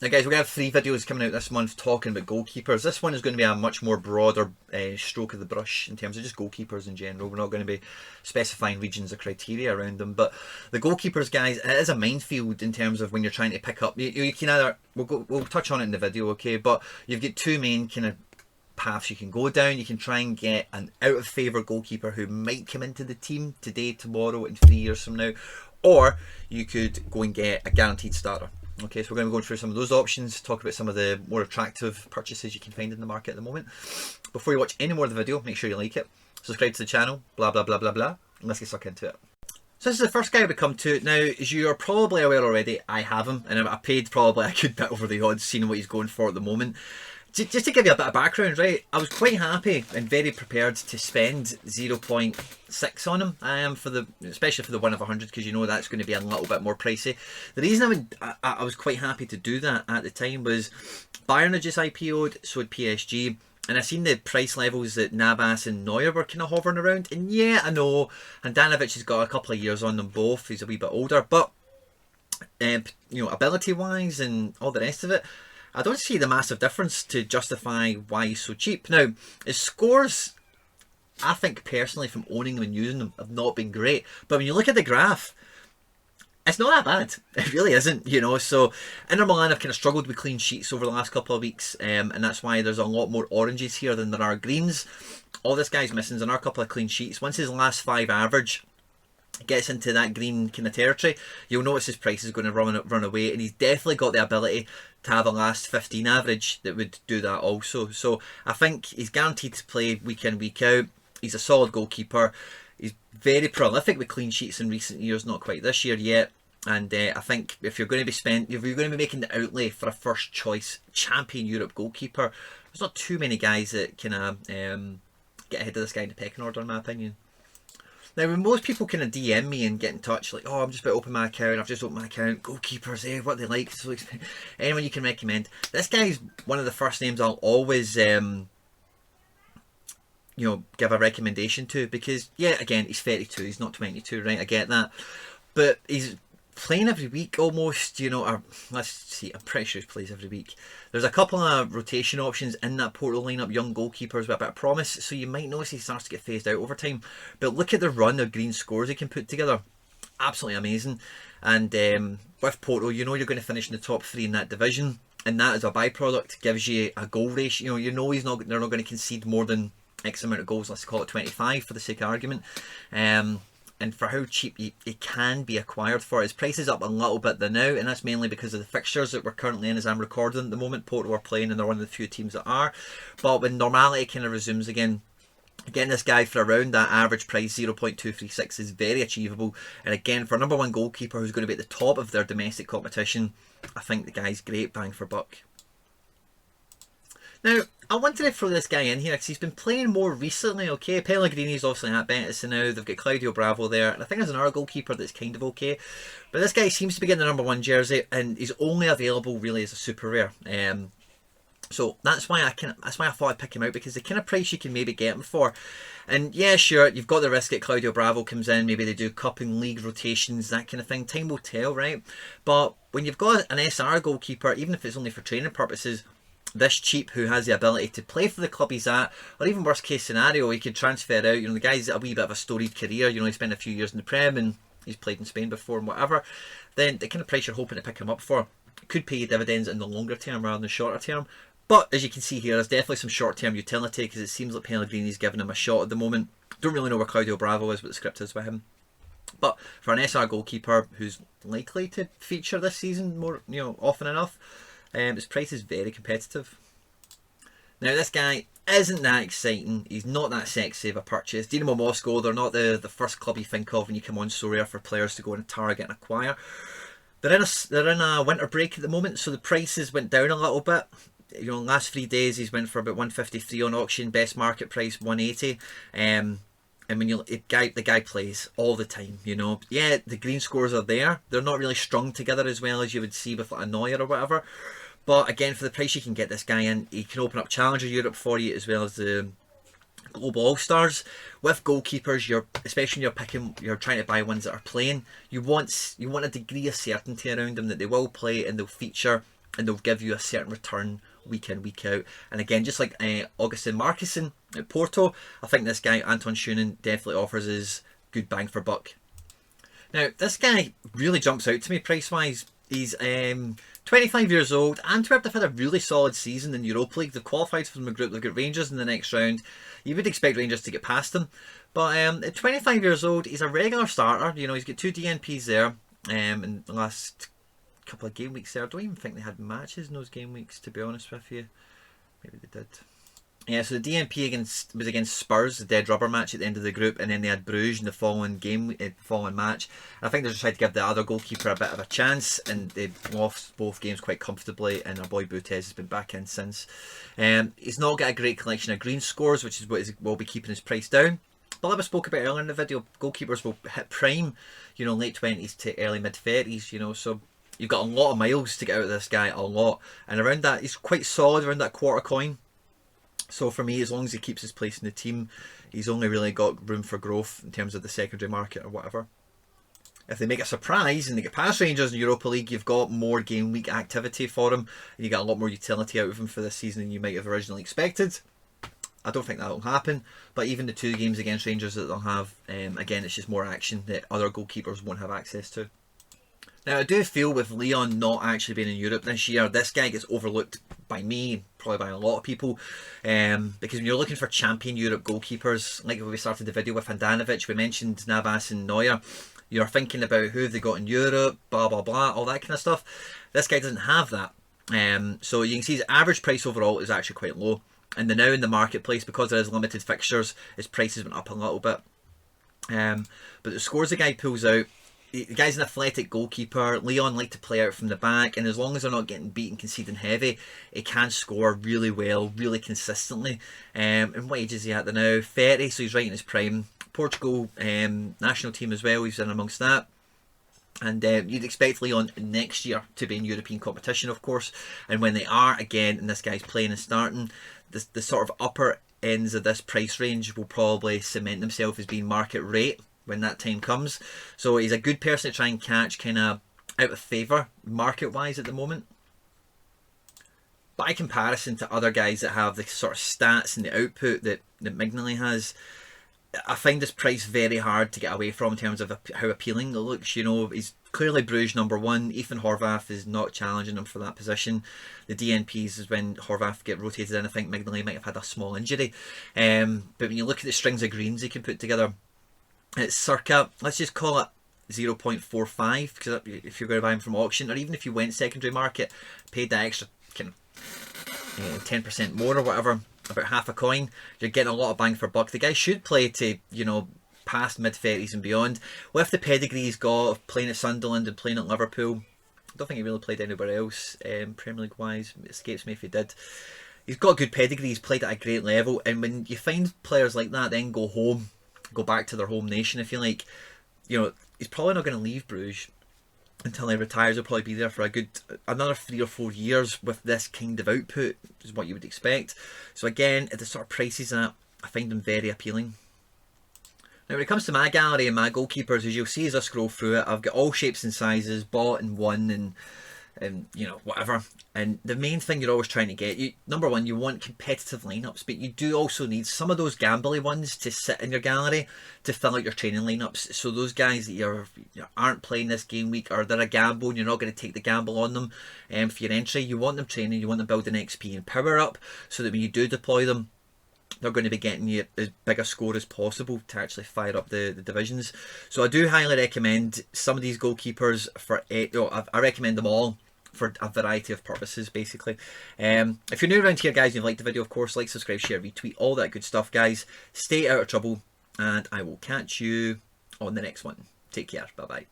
Now guys, we're going to have 3 videos coming out this month talking about goalkeepers. This one is going to be a much more broader stroke of the brush in terms of just goalkeepers in general. We're not going to be specifying regions or criteria around them. But the goalkeepers, guys, it is a minefield in terms of when you're trying to pick up. You can either, we'll touch on it in the video, okay? But you've got 2 main kind of paths you can go down. You can try and get an out of favour goalkeeper who might come into the team today, tomorrow, and 3 years from now. Or you could go and get a guaranteed starter. Okay, so we're going to be going through some of those options, talk about some of the more attractive purchases you can find in the market at the moment. Before you watch any more of the video, make sure you like it, subscribe to the channel, blah blah blah blah blah, and let's get stuck into it. So this is the first guy we come to. Now, as you are probably aware already, I have him, and I paid probably a good bit over the odds seeing what he's going for at the moment. Just to give you a bit of background, right, I was quite happy and very prepared to spend 0.6 on him. I am especially for the 1 of 100, because you know that's going to be a little bit more pricey. The reason I was quite happy to do that at the time was Bayern had just IPO'd, so had PSG, and I seen the price levels that Navas and Neuer were kind of hovering around. And yeah, I know Handanovic has got a couple of years on them both. He's a wee bit older, but you know, ability-wise and all the rest of it, I don't see the massive difference to justify why he's so cheap. Now, his scores, I think personally from owning them and using them, have not been great. But when you look at the graph, it's not that bad. It really isn't, you know. So Inter Milan have kind of struggled with clean sheets over the last couple of weeks, and that's why there's a lot more oranges here than there are greens. All this guy's missing is another couple of clean sheets. Once his last 5 average gets into that green kind of territory, you'll notice his price is going to run away, and he's definitely got the ability to have a last 15 average that would do that also. So I think he's guaranteed to play week in, week out. He's a solid goalkeeper. He's very prolific with clean sheets in recent years, not quite this year yet. And I think if you're going to be making the outlay for a first choice champion Europe goalkeeper, there's not too many guys that can get ahead of this guy in the pecking order, in my opinion. Now, when most people kind of DM me and get in touch, like, oh, I'm just about to open my account, I've just opened my account, goalkeepers, what they like, so anyone you can recommend. This guy's one of the first names I'll always, you know, give a recommendation to, because, yeah, again, he's 32, he's not 22, right, I get that, but he's playing every week almost, you know, or let's see, I'm pretty sure he plays every week. There's a couple of rotation options in that Porto lineup, young goalkeepers with a bit of promise, so you might notice he starts to get phased out over time. But look at the run of green scores he can put together. Absolutely amazing. And with Porto, you know you're going to finish in the top 3 in that division, and that as a byproduct gives you a goal ratio. You know they're not going to concede more than X amount of goals, let's call it 25 for the sake of argument. And for how cheap it can be acquired for. His price is up a little bit now, and that's mainly because of the fixtures that we're currently in as I'm recording at the moment. Porto are playing, and they're one of the few teams that are. But when normality kind of resumes again, getting this guy for around that average price, 0.236, is very achievable. And again, for a number 1 goalkeeper who's going to be at the top of their domestic competition, I think the guy's great bang for buck. Now, I wanted to throw this guy in here because he's been playing more recently, okay? Pellegrini's obviously at Betis now, they've got Claudio Bravo there, and I think there's another goalkeeper that's kind of okay. But this guy seems to be getting the number 1 jersey, and he's only available really as a super rare. So that's why I thought I'd pick him out, because the kind of price you can maybe get him for. And yeah, sure, you've got the risk that Claudio Bravo comes in, maybe they do cup and league rotations, that kind of thing. Time will tell, right? But when you've got an SR goalkeeper, even if it's only for training purposes, this cheap, who has the ability to play for the club he's at, or even worst case scenario, he could transfer out. You know, the guy's a wee bit of a storied career. You know, he spent a few years in the Prem and he's played in Spain before and whatever. Then the kind of price you're hoping to pick him up for could pay you dividends in the longer term rather than the shorter term. But as you can see here, there's definitely some short-term utility, because it seems like Pellegrini's giving him a shot at the moment. Don't really know where Claudio Bravo is, what the script is with him. But for an SR goalkeeper who's likely to feature this season more, you know, often enough, his price is very competitive. Now, this guy isn't that exciting. He's not that sexy of a purchase. Dynamo Moscow, they're not the first club you think of when you come on SoRare for players to go and target and acquire. They're in a winter break at the moment, so the prices went down a little bit. You know, last 3 days he's went for about 153 on auction, best market price 180. And when the guy plays all the time, you know. Yeah, the green scores are there. They're not really strung together as well as you would see with like a Neuer or whatever. But again, for the price you can get this guy in, he can open up Challenger Europe for you, as well as the Global All-Stars. With goalkeepers, especially when you're trying to buy ones that are playing, you want a degree of certainty around them that they will play and they'll feature and they'll give you a certain return week in, week out. And again, just like Augustin Marquesson at Porto, I think this guy, Anton Schunen, definitely offers us good bang for buck. Now, this guy really jumps out to me price-wise. He's 25 years old. Antwerp have had a really solid season in Europa League. They've qualified from the group. They've got Rangers in the next round. You would expect Rangers to get past them. But at 25 years old, he's a regular starter. You know, he's got 2 DNPs there in the last couple of game weeks there. I don't even think they had matches in those game weeks, to be honest with you. Maybe they did. Yeah, so the DNP was against Spurs, the dead rubber match at the end of the group, and then they had Bruges in the following match. I think they just tried to give the other goalkeeper a bit of a chance, and they lost both games quite comfortably, and our boy Boutez has been back in since. He's not got a great collection of green scores, which is what will be keeping his price down. But like I spoke about earlier in the video, goalkeepers will hit prime, you know, late 20s to early mid-30s, you know, so you've got a lot of miles to get out of this guy, a lot. And around that, he's quite solid around that quarter coin. So for me, as long as he keeps his place in the team, he's only really got room for growth in terms of the secondary market or whatever. If they make a surprise and they get past Rangers in Europa League, you've got more game week activity for him, and you get a lot more utility out of him for this season than you might have originally expected. I don't think that'll happen, but even the 2 games against Rangers that they'll have, again, it's just more action that other goalkeepers won't have access to. Now, I do feel with Leon not actually being in Europe this year, this guy gets overlooked by me, probably by a lot of people, because when you're looking for champion Europe goalkeepers, like when we started the video with Handanovic, we mentioned Navas and Neuer, you're thinking about who have they got in Europe, blah, blah, blah, all that kind of stuff. This guy doesn't have that. So you can see his average price overall is actually quite low. And now in the marketplace, because there is limited fixtures, his prices went up a little bit. But the scores the guy pulls out, the guy's an athletic goalkeeper. Leon like to play out from the back, and as long as they're not getting beat and conceding heavy, he can score really well, really consistently. And what age is he at now? 30, so he's right in his prime. Portugal national team as well, he's in amongst that. And you'd expect Leon next year to be in European competition, of course. And when they are, again, and this guy's playing and starting, the sort of upper ends of this price range will probably cement themselves as being market rate when that time comes. So he's a good person to try and catch, kind of out of favour market wise at the moment. By comparison to other guys that have the sort of stats and the output that Mignolet has, I find this price very hard to get away from in terms of how appealing it looks. You know, he's clearly Bruges #1. Ethan Horvath is not challenging him for that position. The DNPs is when Horvath get rotated in. I think Mignolet might have had a small injury. But when you look at the strings of greens he can put together, it's circa, let's just call it 0.45, because if you're going to buy him from auction, or even if you went secondary market, paid that extra kind of 10% more or whatever, about half a coin, you're getting a lot of bang for buck. The guy should play to, you know, past mid-30s and beyond. With the pedigree he's got of playing at Sunderland and playing at Liverpool, I don't think he really played anywhere else Premier League wise. It escapes me if he did. He's got a good pedigree, he's played at a great level, and when you find players like that then go home, go back to their home nation, if you like, you know, he's probably not going to leave Bruges until he retires. He'll probably be there for another 3 or 4 years with this kind of output, is what you would expect. So again, at the sort of prices that, I find them very appealing. Now when it comes to my gallery and my goalkeepers, as you'll see as I scroll through it, I've got all shapes and sizes, bought and won, and you know, whatever. And the main thing you're always trying to get, number one, you want competitive lineups, but you do also need some of those gambly ones to sit in your gallery to fill out your training lineups. So those guys that you aren't playing this game week, or they're a gamble and you're not going to take the gamble on them for your entry, you want them training, you want them building XP and power up, so that when you do deploy them, they're going to be getting you as big a score as possible to actually fire up the divisions. So I do highly recommend some of these goalkeepers I recommend them all for a variety of purposes, basically. If you're new around here, guys, and you've liked the video, of course, like, subscribe, share, retweet, all that good stuff, guys. Stay out of trouble, and I will catch you on the next one. Take care. Bye-bye.